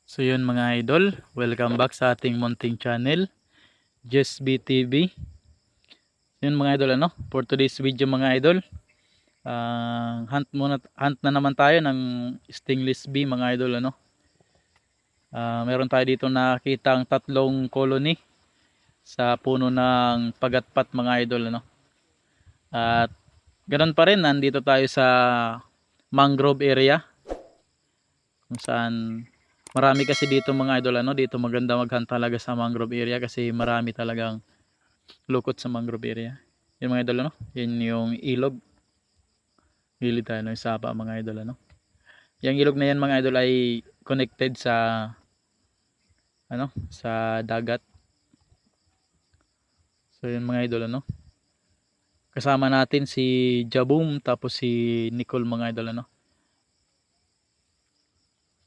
So yun mga idol, welcome back sa ating munting channel, Just BTV. Yun mga idol, for today's video mga idol, hunt na naman tayo ng stingless bee mga idol. Meron tayo dito nakitang tatlong colony sa puno ng pagatpat mga idol. At ganun pa rin, nandito tayo sa mangrove area kung saan marami kasi dito mga idol. Dito maganda maghunt talaga sa mangrove area kasi marami talagang lukot sa mangrove area. Yung mga idol, yun yung ilog. Gilid tayo ng sapa mga idol. Yung ilog na yan mga idol ay connected sa dagat. So yun mga idol, kasama natin si Jaboom tapos si Nicole mga idol.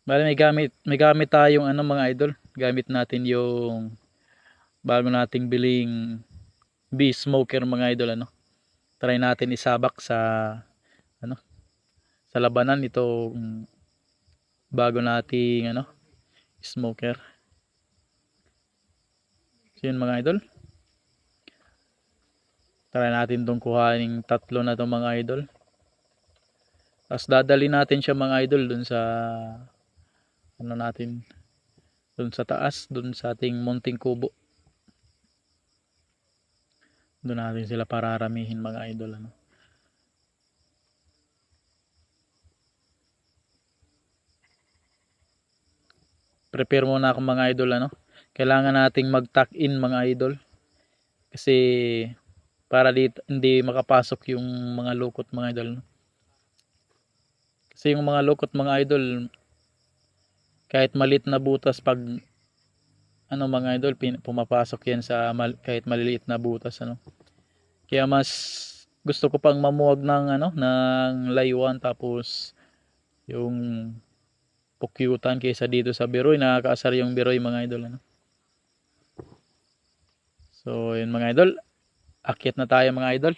Bale may gamit tayong mga idol. Gamit natin yung bago nating biling bee smoker mga idol. Try natin isabak sa ano sa labanan itong bago nating smoker. So yun mga idol, try natin itong kuhaning tatlo na itong mga idol. Tapos dadali natin siya mga idol dun sa dun sa taas, dun sa ating munting kubo. Dun natin sila pararamihin mga idol. Prepare muna ako mga idol. Kailangan nating mag-tuck in mga idol. Kasi para dito hindi makapasok yung mga lukot mga idol. Kasi yung mga lukot mga idol, kahit malit na butas pag mga idol pumapasok yan sa kahit maliliit na butas. Kaya mas gusto ko pang mamuwag ng laywan tapos yung pukyutan kaysa dito sa biroy. Nakakaasar yung biroy mga idol. So yun mga idol, akyat na tayo mga idol.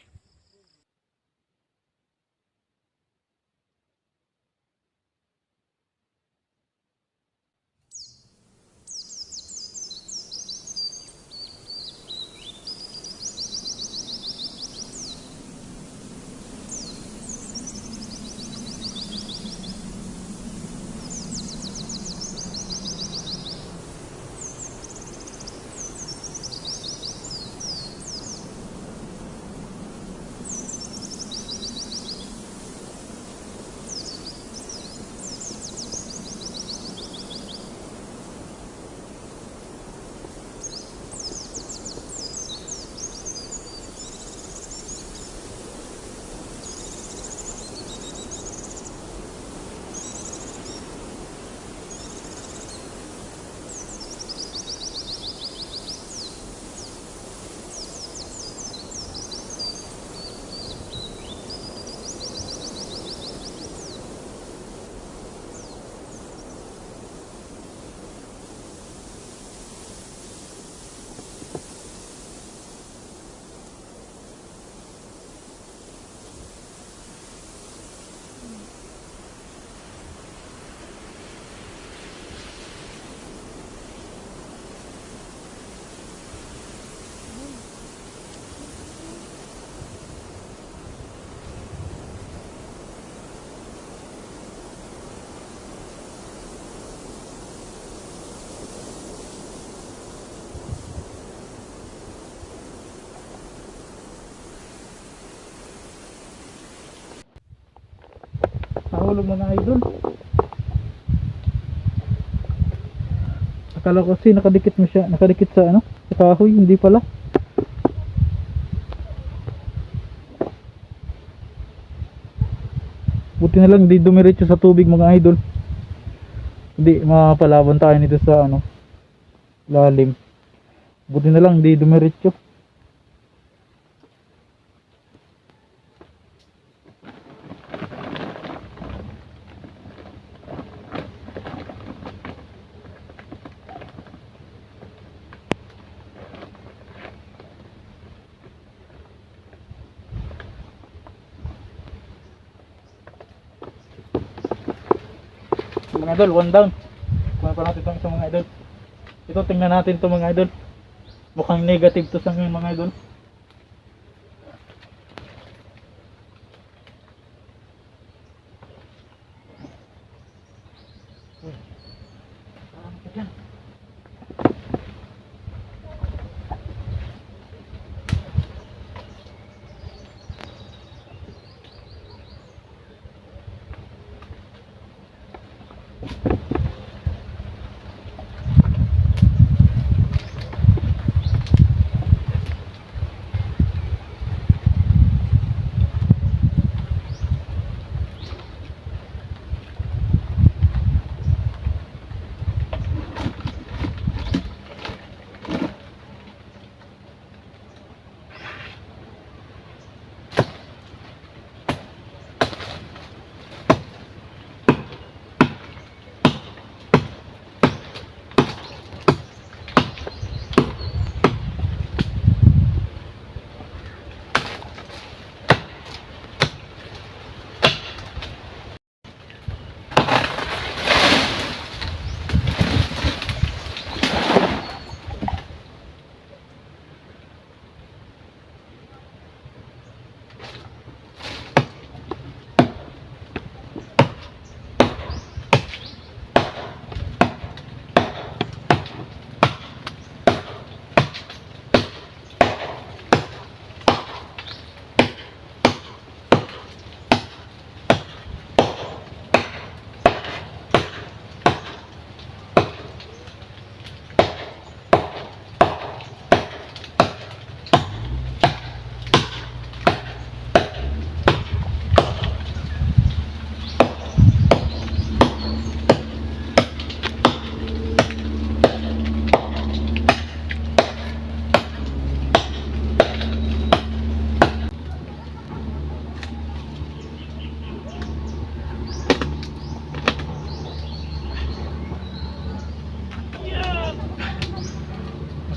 Nahulog mga idol. Akala ko kasi nakadikit sa sa kahoy, hindi pala. Buti na lang di dumiretso sa tubig mga idol. Hindi mapalaban tayo nito sa lalim. Buti na lang di dumiretso. Mga idol, one down. Kuha pa natin itong isang mga idol. Ito tingnan natin ito mga idol. Mukhang negative to sa ngayon mga idol.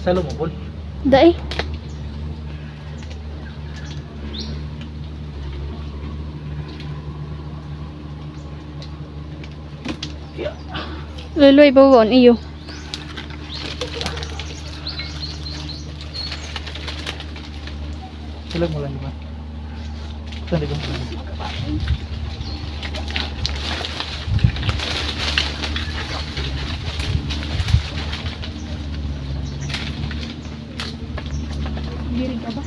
Masalo mo bol. Dai. Luloy bawon iyo. Silag mo lang di ba? Saan di ba? Diri ka ba?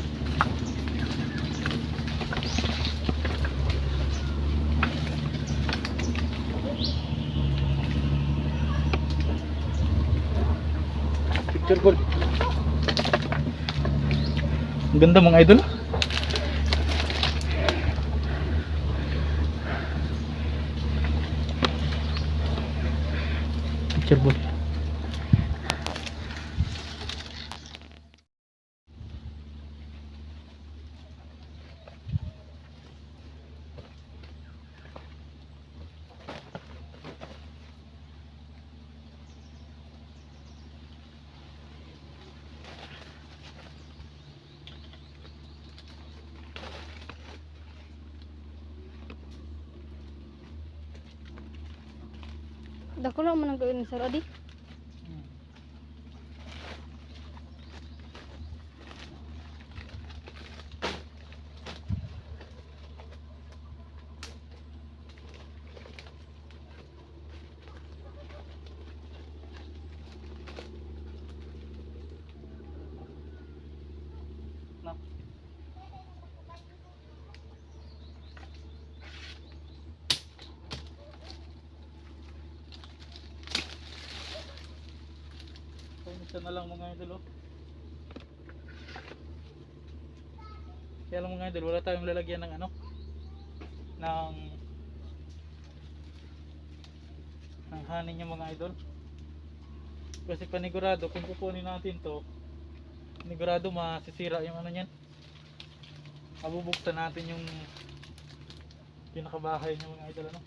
Picture ball. Ang ganda mga idol. Picture ball. Dako lang man ang gawin sa Rodi. Isa na lang mga idol oh. Kaya lang mga idol, wala tayong lalagyan ng ano, ng hanin yung mga idol. Kasi panigurado kung kukunin natin to, panigurado masisira yung ano niyan. Mabubuksan natin yung pinakabahay niya mga idol ano.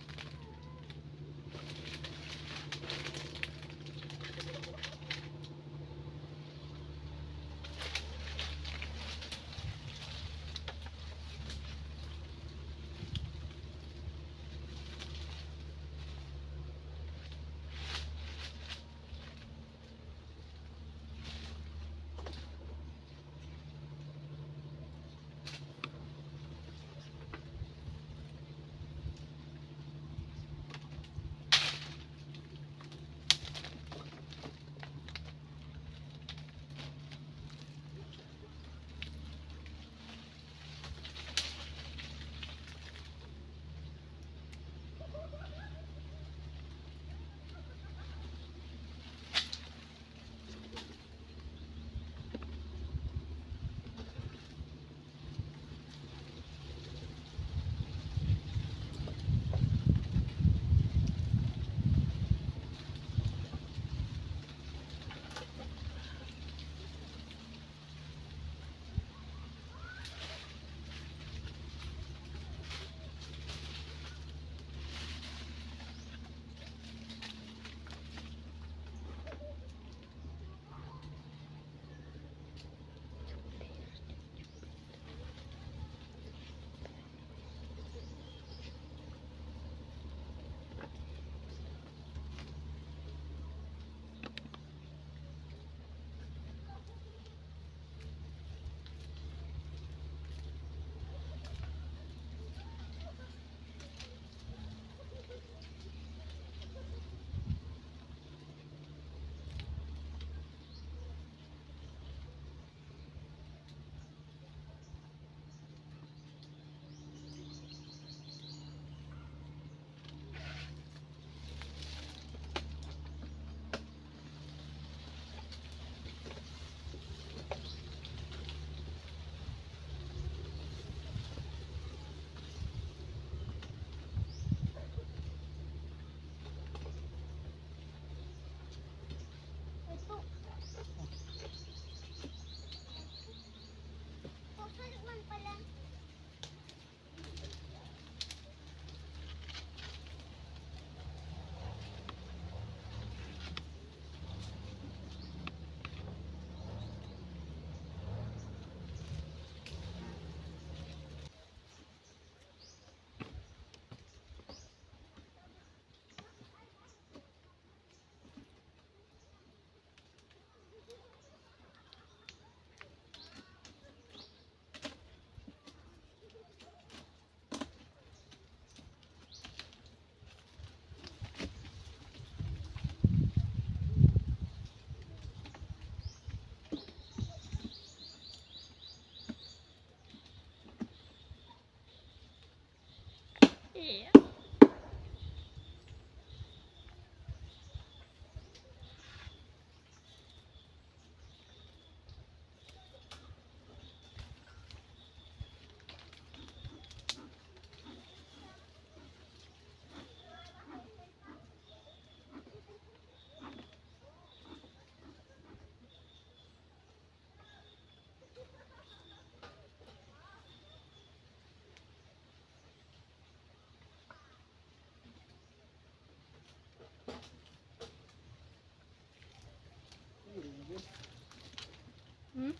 Hmm?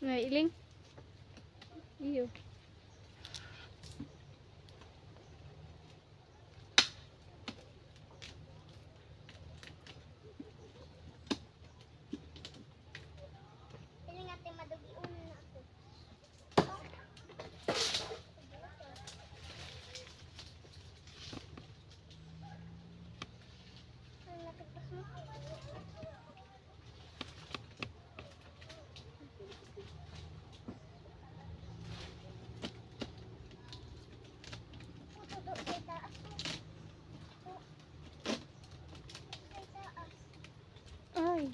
May iling? Iyo. Ay.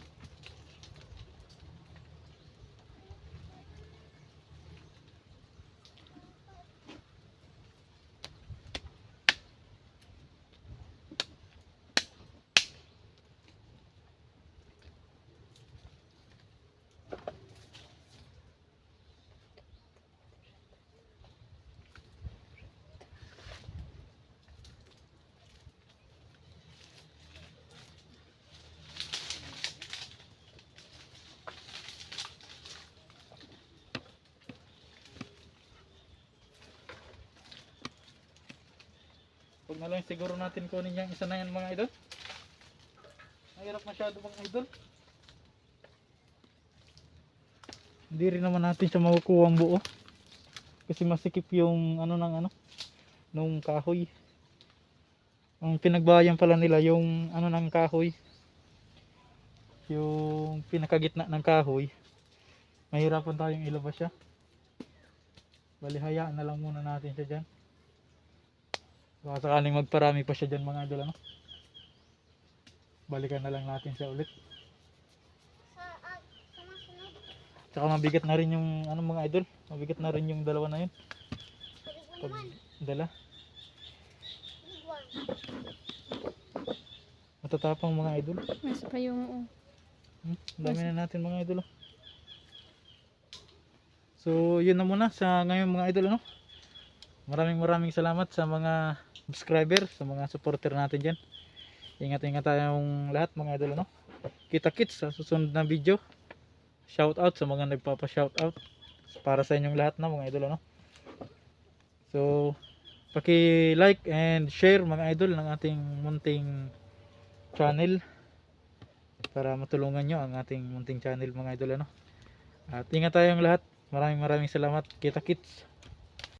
Huwag na lang siguro natin kunin yung isa na yan mga idol. Mahirap masyado mga idol. Hindi rin naman natin siya makukuha ang buo. Kasi masikip yung ano ng ano, nung kahoy. Ang pinagbayan pala nila yung ano ng kahoy. Yung pinakagitna ng kahoy. Mahirapan tayong ilabas siya. Bali hayaan na lang muna natin siya dyan. Baka sakaling magparami pa siya dyan mga idol ano. Balikan na lang natin siya ulit. Tsaka mabigat na rin yung ano mga idol. Mabigat na rin yung dalawa na yun. Pag dala. Matatapang mga idol. Nasa pa yung Dami na natin mga idol. Oh. So yun na muna sa ngayon mga idol ano. Maraming salamat sa mga subscriber, sa mga supporter natin dyan. Ingat tayong lahat mga idol ano. Kita-kits sa susunod na video. Shout out sa mga nagpapa-shout out para sa inyong lahat na mga idol ano. So paki-like and share mga idol ng ating munting channel para matulungan nyo ang ating munting channel mga idol ano. At ingat tayong lahat. Maraming salamat. Kita-kits.